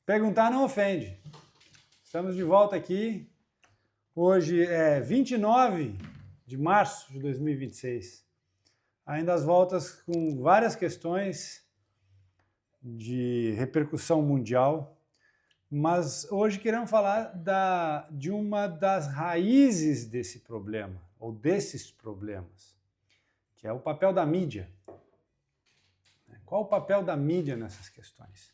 Perguntar não ofende. Estamos de volta aqui. Hoje é 29 de março de 2026. Ainda as voltas com várias questões de repercussão mundial, mas hoje queremos falar de uma das raízes desse problema, ou desses problemas, que é o papel da mídia. Qual o papel da mídia nessas questões?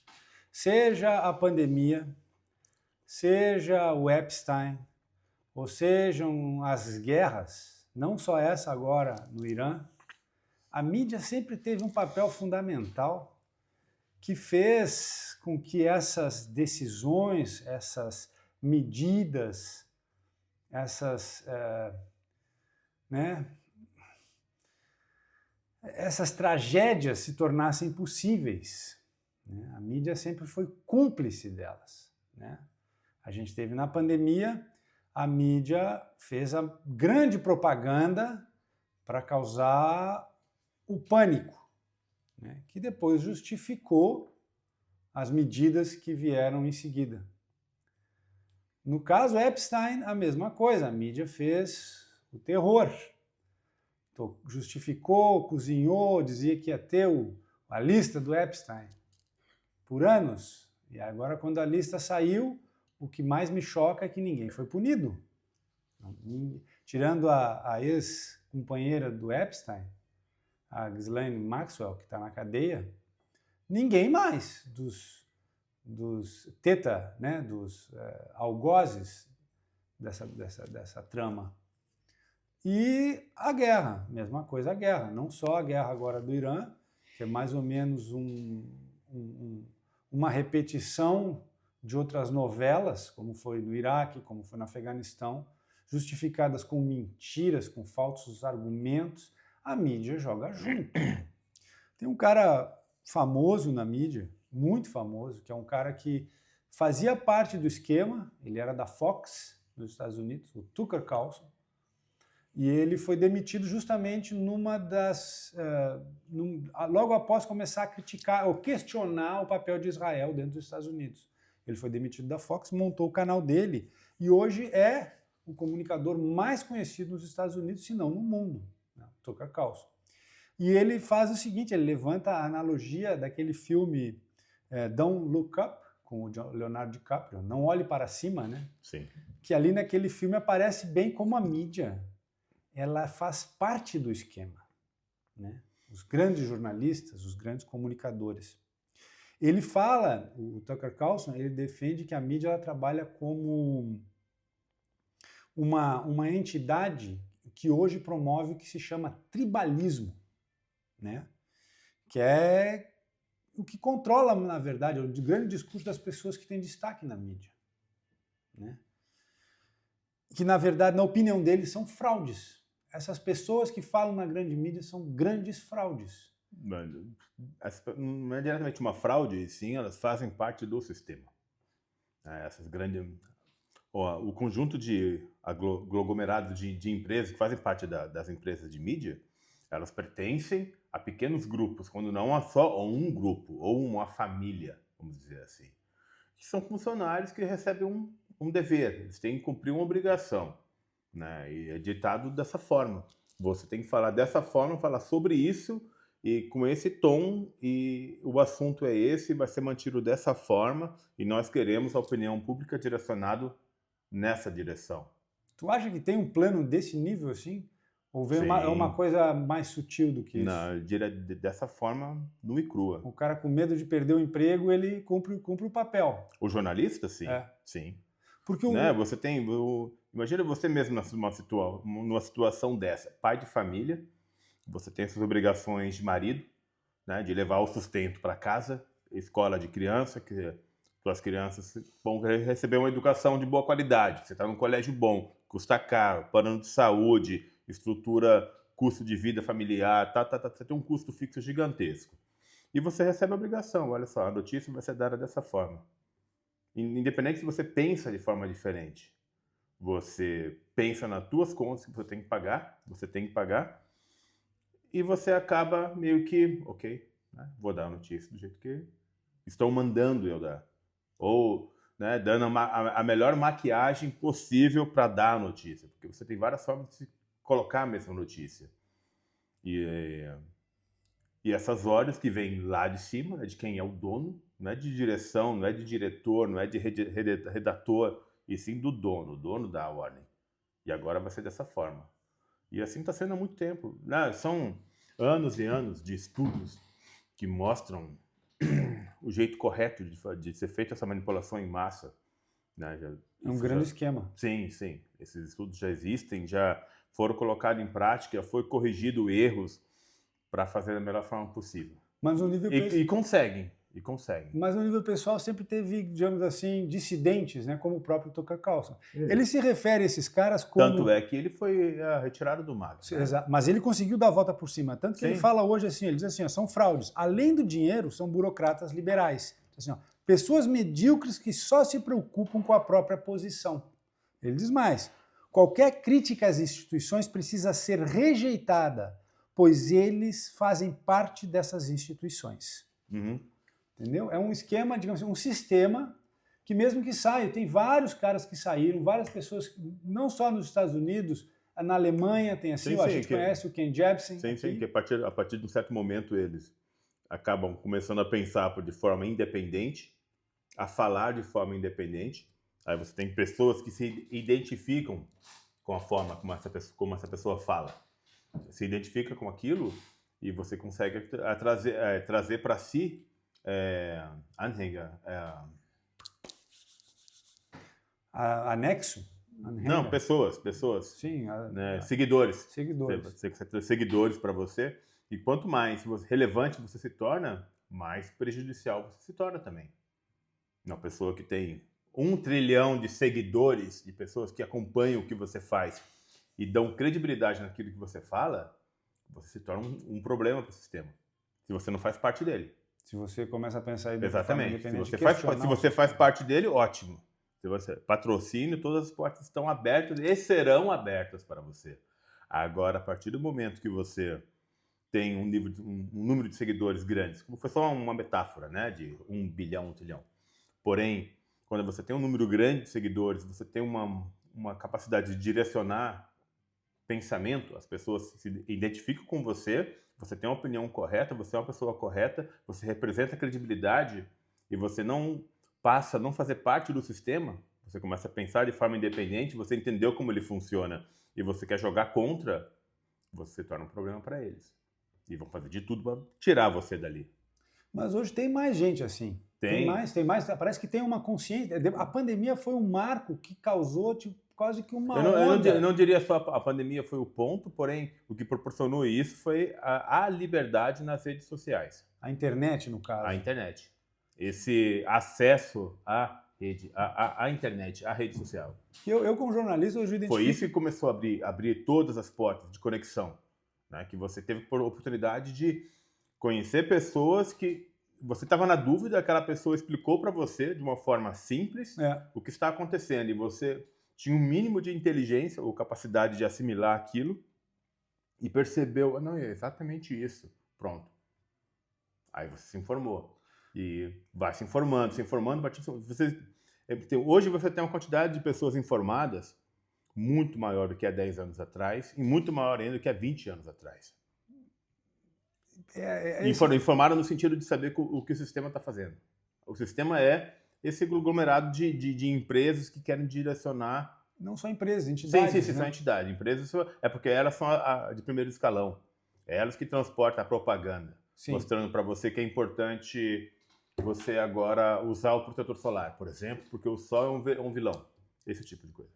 Seja a pandemia, seja o Epstein, ou sejam as guerras, não só essa agora no Irã, a mídia sempre teve um papel fundamental que fez com que essas decisões, essas medidas, essas tragédias se tornassem possíveis. A mídia sempre foi cúmplice delas. A gente teve na pandemia, a mídia fez a grande propaganda para causar o pânico, que depois justificou as medidas que vieram em seguida. No caso Epstein, a mesma coisa, a mídia fez o terror. Justificou, cozinhou, dizia que ia ter a lista do Epstein por anos. E agora, quando a lista saiu, o que mais me choca é que ninguém foi punido. Tirando a ex-companheira do Epstein, a Ghislaine Maxwell, que está na cadeia, ninguém mais dos teta, dos algozes dessa trama. E a guerra, mesma coisa a guerra, não só a guerra agora do Irã, que é mais ou menos uma repetição de outras novelas, como foi no Iraque, como foi no Afeganistão, justificadas com mentiras, com falsos argumentos. A mídia joga junto. Tem um cara famoso na mídia, muito famoso, que é um cara que fazia parte do esquema, ele era da Fox, nos Estados Unidos, o Tucker Carlson, e ele foi demitido justamente logo após começar a criticar ou questionar o papel de Israel dentro dos Estados Unidos. Ele foi demitido da Fox, montou o canal dele, e hoje é o comunicador mais conhecido nos Estados Unidos, se não no mundo, Tucker Carlson. E ele faz o seguinte, ele levanta a analogia daquele filme Don't Look Up, com o Leonardo DiCaprio, Não Olhe Para Cima, Sim. Que ali naquele filme aparece bem como a mídia, ela faz parte do esquema. Os grandes jornalistas, os grandes comunicadores. Ele fala, o Tucker Carlson, ele defende que a mídia ela trabalha como uma entidade que hoje promove o que se chama tribalismo, que é o que controla, na verdade, o grande discurso das pessoas que têm destaque na mídia. Que, na verdade, na opinião deles, são fraudes. Essas pessoas que falam na grande mídia são grandes fraudes. Não é diretamente uma fraude, sim, elas fazem parte do sistema. Essas grandes... O conjunto de aglomerado de empresas que fazem parte das empresas de mídia, elas pertencem a pequenos grupos, quando não a só um grupo, ou uma família, vamos dizer assim. Que são funcionários que recebem um dever, eles têm que cumprir uma obrigação. E é ditado dessa forma. Você tem que falar dessa forma, falar sobre isso, e com esse tom, e o assunto é esse, vai ser mantido dessa forma, e nós queremos a opinião pública direcionado nessa direção. Tu acha que tem um plano desse nível assim? Ou vem uma coisa mais sutil do que isso? Não, dessa forma, nua e crua. O cara com medo de perder o emprego, ele cumpre o papel. O jornalista, sim. Sim. Porque você tem... Imagina você mesmo numa situação dessa. Pai de família, você tem suas obrigações de marido, de levar o sustento para casa, escola de criança, que suas crianças vão receber uma educação de boa qualidade. Você está num colégio bom, custa caro, plano de saúde, estrutura, custo de vida familiar, você tem um custo fixo gigantesco. E você recebe a obrigação, olha só, a notícia vai ser dada dessa forma. Independente se você pensa de forma diferente. Você pensa nas tuas contas que você tem que pagar, e você acaba meio que, ok, vou dar a notícia do jeito que estão mandando eu dar. ou, né, dando a melhor maquiagem possível para dar a notícia, porque você tem várias formas de se colocar a mesma notícia. E essas ordens que vêm lá de cima, né, de quem é o dono, não é de direção, não é de diretor, não é de redator, e sim do dono. O dono dá a ordem. E agora vai ser dessa forma. E assim está sendo há muito tempo. São anos e anos de estudos que mostram o jeito correto de ser feita essa manipulação em massa. Né? É um grande esquema. Sim, sim. Esses estudos já existem, já foram colocados em prática, foi corrigido erros para fazer da melhor forma possível. Mas no nível E conseguem. Mas no nível pessoal sempre teve, digamos assim, dissidentes, né, como o próprio Tucker Carlson. Ele se refere a esses caras como... Tanto é que ele foi retirado do MAGA. Né? Exato. Mas ele conseguiu dar a volta por cima. Tanto que ele fala hoje assim, ele diz assim, ó, são fraudes. Além do dinheiro, são burocratas liberais. Assim, ó, pessoas medíocres que só se preocupam com a própria posição. Ele diz mais, qualquer crítica às instituições precisa ser rejeitada, pois eles fazem parte dessas instituições. Uhum. Entendeu? É um esquema, digamos assim, um sistema que mesmo que saia, tem vários caras que saíram, várias pessoas, não só nos Estados Unidos, na Alemanha tem assim, a gente conhece o Ken Jebsen. Sim, que a partir de um certo momento eles acabam começando a pensar de forma independente, a falar de forma independente. Aí você tem pessoas que se identificam com a forma como essa pessoa fala. Se identifica com aquilo e você consegue trazer para si Anhänger. Anexo? Não, pessoas. Sim. Né, seguidores. Seguidores para você. E quanto mais relevante você se torna, mais prejudicial você se torna também. Uma pessoa que tem 1 trilhão de seguidores, de pessoas que acompanham o que você faz e dão credibilidade naquilo que você fala, você se torna um problema para o sistema. Se você não faz parte dele. Se você começa a pensar em exatamente. Se você faz parte dele, ótimo. Se você patrocínio, todas as portas estão abertas e serão abertas para você. Agora, a partir do momento que você tem um número de seguidores grandes, como foi só uma metáfora, né, de 1 bilhão, 1 trilhão. Porém, quando você tem um número grande de seguidores, você tem uma capacidade de direcionar pensamento, as pessoas se identificam com você, você tem uma opinião correta, você é uma pessoa correta, você representa a credibilidade e você não passa a não fazer parte do sistema, você começa a pensar de forma independente, você entendeu como ele funciona e você quer jogar contra, você torna um problema para eles. E vão fazer de tudo para tirar você dali. Mas hoje tem mais gente assim. Tem mais. Parece que tem uma consciência. A pandemia foi um marco que causou quase que uma onda. Eu não diria só a pandemia foi o ponto, porém, o que proporcionou isso foi a liberdade nas redes sociais. A internet, no caso. A internet. Esse acesso à rede, à internet, à rede social. Eu como jornalista, hoje identifico... Foi isso que começou a abrir todas as portas de conexão. Né? Que você teve a oportunidade de conhecer pessoas que você estava na dúvida, aquela pessoa explicou para você de uma forma simples o que está acontecendo e você tinha um mínimo de inteligência ou capacidade de assimilar aquilo e percebeu, não, é exatamente isso, pronto. Aí você se informou e vai se informando, hoje você tem uma quantidade de pessoas informadas muito maior do que há 10 anos atrás e muito maior ainda do que há 20 anos atrás. Informaram no sentido de saber o que o sistema está fazendo. O sistema é esse aglomerado de empresas que querem direcionar... Não só empresas, entidades. Sim, são entidades. Empresas é porque elas são de primeiro escalão. É elas que transportam a propaganda, mostrando para você que é importante você agora usar o protetor solar, por exemplo, porque o sol é um vilão. Esse tipo de coisa.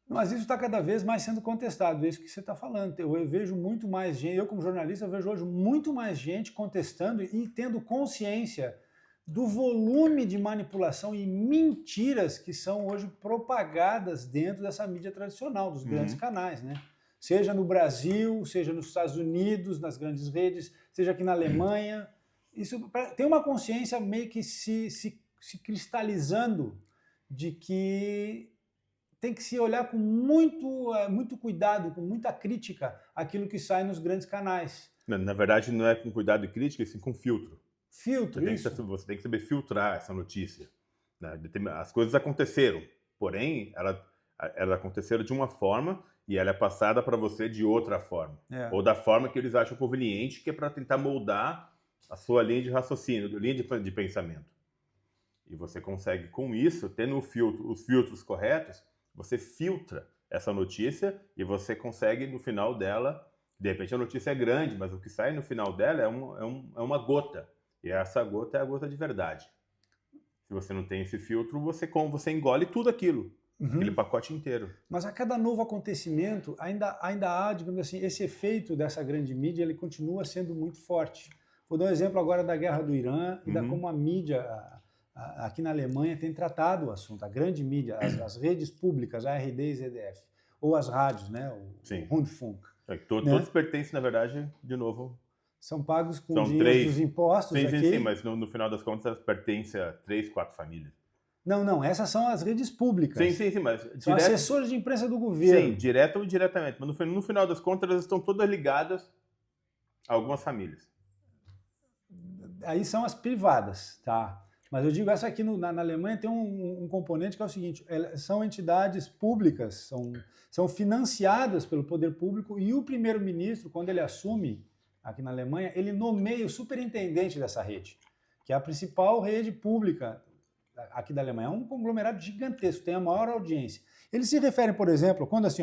Mas isso está cada vez mais sendo contestado, é isso que você está falando. Eu vejo muito mais gente, eu como jornalista, eu vejo hoje muito mais gente contestando e tendo consciência do volume de manipulação e mentiras que são hoje propagadas dentro dessa mídia tradicional, dos grandes canais, né? Seja no Brasil, seja nos Estados Unidos, nas grandes redes, seja aqui na Alemanha. Isso tem uma consciência meio que se cristalizando de que tem que se olhar com muito cuidado, com muita crítica, aquilo que sai nos grandes canais. Na verdade, não é com cuidado e crítica, e sim com filtro. Filtro, Você tem que saber filtrar essa notícia. né? As coisas aconteceram, porém, elas aconteceram de uma forma e ela é passada para você de outra forma. Ou da forma que eles acham conveniente, que é para tentar moldar a sua linha de raciocínio, linha de pensamento. E você consegue, com isso, tendo os filtros corretos, você filtra essa notícia e você consegue, no final dela, de repente a notícia é grande, mas o que sai no final dela é uma gota. E essa gota é a gota de verdade. Se você não tem esse filtro, você engole tudo aquilo, aquele pacote inteiro. Mas a cada novo acontecimento, ainda há, digamos assim, esse efeito dessa grande mídia, ele continua sendo muito forte. Vou dar um exemplo agora da guerra do Irã e da como a mídia aqui na Alemanha tem tratado o assunto, a grande mídia, as redes públicas, a ARD e ZDF, ou as rádios, né, o Rundfunk. Todos pertencem, na verdade, de novo... São pagos com dinheiro dos impostos aqui. Sim, mas no final das contas elas pertencem a 3, 4 famílias. Não, essas são as redes públicas. Sim, mas... São assessores de imprensa do governo. Sim, direto ou indiretamente, mas no final das contas elas estão todas ligadas a algumas famílias. Aí são as privadas, tá? Mas eu digo, essa aqui na Alemanha tem um componente que é o seguinte, são entidades públicas, são financiadas pelo poder público e o primeiro-ministro, quando ele assume aqui na Alemanha, ele nomeia o superintendente dessa rede, que é a principal rede pública aqui da Alemanha. É um conglomerado gigantesco, tem a maior audiência. Eles se referem, por exemplo, quando assim,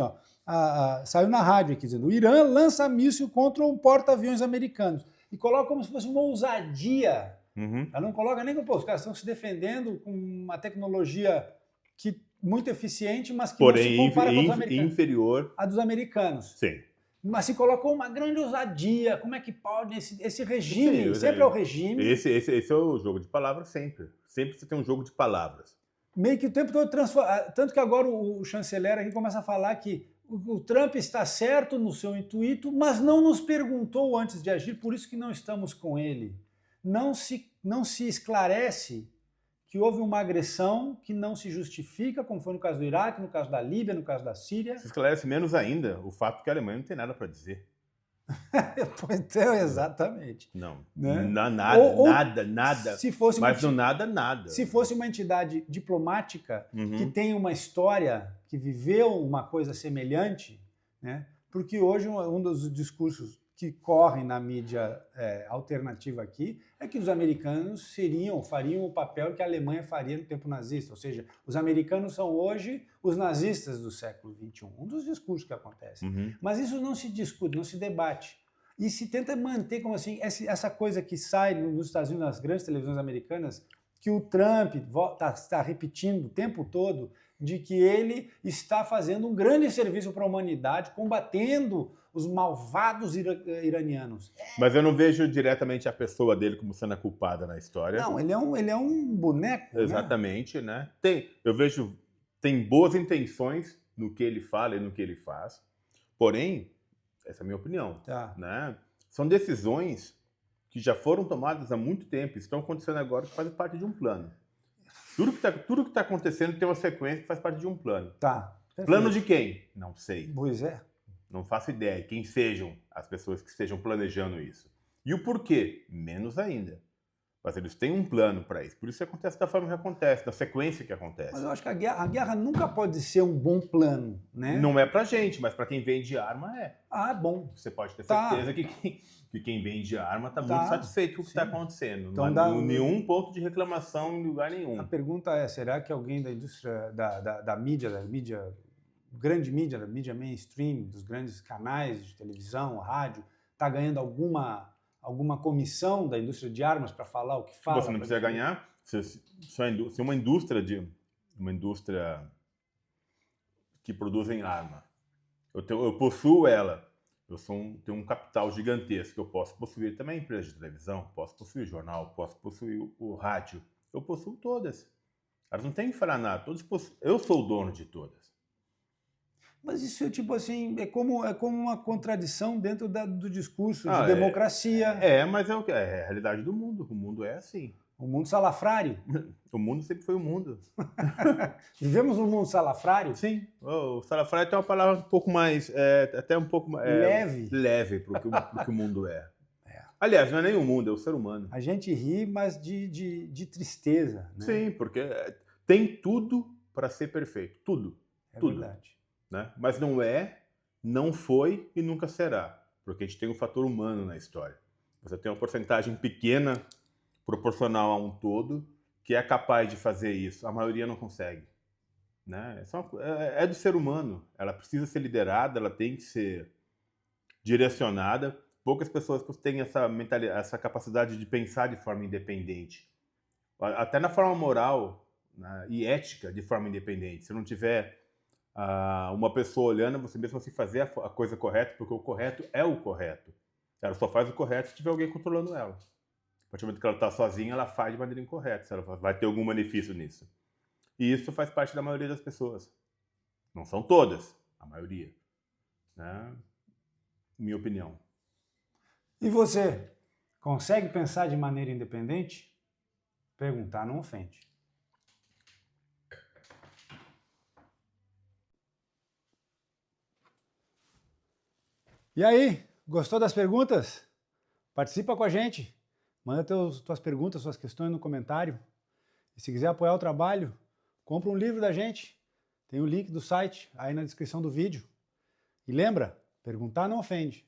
saiu na rádio aqui dizendo, o Irã lança míssil contra um porta-aviões americanos e coloca como se fosse uma ousadia. Ela não coloca nem como, os caras estão se defendendo com uma tecnologia muito eficiente, mas que não se compara com os americanos. Inferior a dos americanos. Sim. Mas se colocou uma grande ousadia. Como é que pode esse regime? Sempre é o regime. Esse é o jogo de palavras sempre. Sempre você tem um jogo de palavras. Meio que o tempo todo transforma. Tanto que agora o chanceler aqui começa a falar que o Trump está certo no seu intuito, mas não nos perguntou antes de agir, por isso que não estamos com ele. Não se esclarece que houve uma agressão que não se justifica, como foi no caso do Iraque, no caso da Líbia, no caso da Síria. Se esclarece menos ainda o fato que a Alemanha não tem nada para dizer. Pois é, exatamente. Não, né? nada. Se fosse nada. Se fosse uma entidade diplomática que tem uma história, que viveu uma coisa semelhante, né? Porque hoje um dos discursos que correm na mídia alternativa aqui é que os americanos fariam o papel que a Alemanha faria no tempo nazista, ou seja, os americanos são hoje os nazistas do século XXI, um dos discursos que acontecem. Mas isso não se discute, não se debate. E se tenta manter como assim, essa coisa que sai nos Estados Unidos, nas grandes televisões americanas, que o Trump está repetindo o tempo todo, de que ele está fazendo um grande serviço para a humanidade, combatendo os malvados iranianos. Mas eu não vejo diretamente a pessoa dele como sendo a culpada na história. Não, ele é um boneco. Exatamente, né? Eu vejo, tem boas intenções no que ele fala e no que ele faz, porém, essa é a minha opinião, né? São decisões que já foram tomadas há muito tempo, estão acontecendo agora, que fazem parte de um plano. Tudo que está acontecendo tem uma sequência que faz parte de um plano. Perfeito. Plano de quem? Não sei. Pois é. Não faço ideia. Quem sejam as pessoas que estejam planejando isso. E o porquê? Menos ainda. Mas eles têm um plano para isso. Por isso que acontece da forma que acontece, da sequência que acontece. Mas eu acho que a guerra nunca pode ser um bom plano, né? Não é pra gente, mas para quem vende arma é. Bom. Você pode ter certeza que quem vende arma está muito satisfeito com o que está acontecendo. Então, não há nenhum ponto de reclamação em lugar nenhum. A pergunta é, será que alguém da indústria, da mídia, grande mídia, da mídia mainstream, dos grandes canais de televisão, rádio, está ganhando alguma comissão da indústria de armas para falar o que fala? Você não precisa ganhar. Se uma indústria que produz arma, eu possuo ela, tenho um capital gigantesco, eu posso possuir também empresa de televisão, posso possuir jornal, posso possuir o rádio, eu possuo todas. Elas não têm que falar nada, eu sou o dono de todas. Mas isso tipo assim, é como uma contradição dentro do discurso de democracia. Mas é a realidade do mundo. O mundo é assim. Um mundo salafrário. O mundo sempre foi o mundo. Vivemos num mundo salafrário? Sim. O salafrário tem uma palavra um pouco mais, até um pouco mais... Leve. Leve para o que o mundo é. Aliás, não é nem o mundo, é o ser humano. A gente ri, mas de tristeza, né? Sim, porque tem tudo para ser perfeito. Tudo. É tudo. verdade. Né? Mas não é, não foi e nunca será. Porque a gente tem um fator humano na história. Você tem uma porcentagem pequena, proporcional a um todo, que é capaz de fazer isso. A maioria não consegue. Né? É do ser humano. Ela precisa ser liderada, ela tem que ser direcionada. Poucas pessoas têm essa capacidade de pensar de forma independente. Até na forma moral, né, e ética de forma independente. Se não tiver uma pessoa olhando, você mesmo assim fazer a coisa correta, porque o correto é o correto. Ela só faz o correto se tiver alguém controlando ela. A partir do momento que ela está sozinha, ela faz de maneira incorreta, se ela vai ter algum benefício nisso. E isso faz parte da maioria das pessoas. Não são todas, a maioria. Né? Minha opinião. E você, consegue pensar de maneira independente? Perguntar não ofende. E aí, gostou das perguntas? Participa com a gente. Manda tuas perguntas, suas questões no comentário. E se quiser apoiar o trabalho, compra um livro da gente. Tem o link do site aí na descrição do vídeo. E lembra, perguntar não ofende.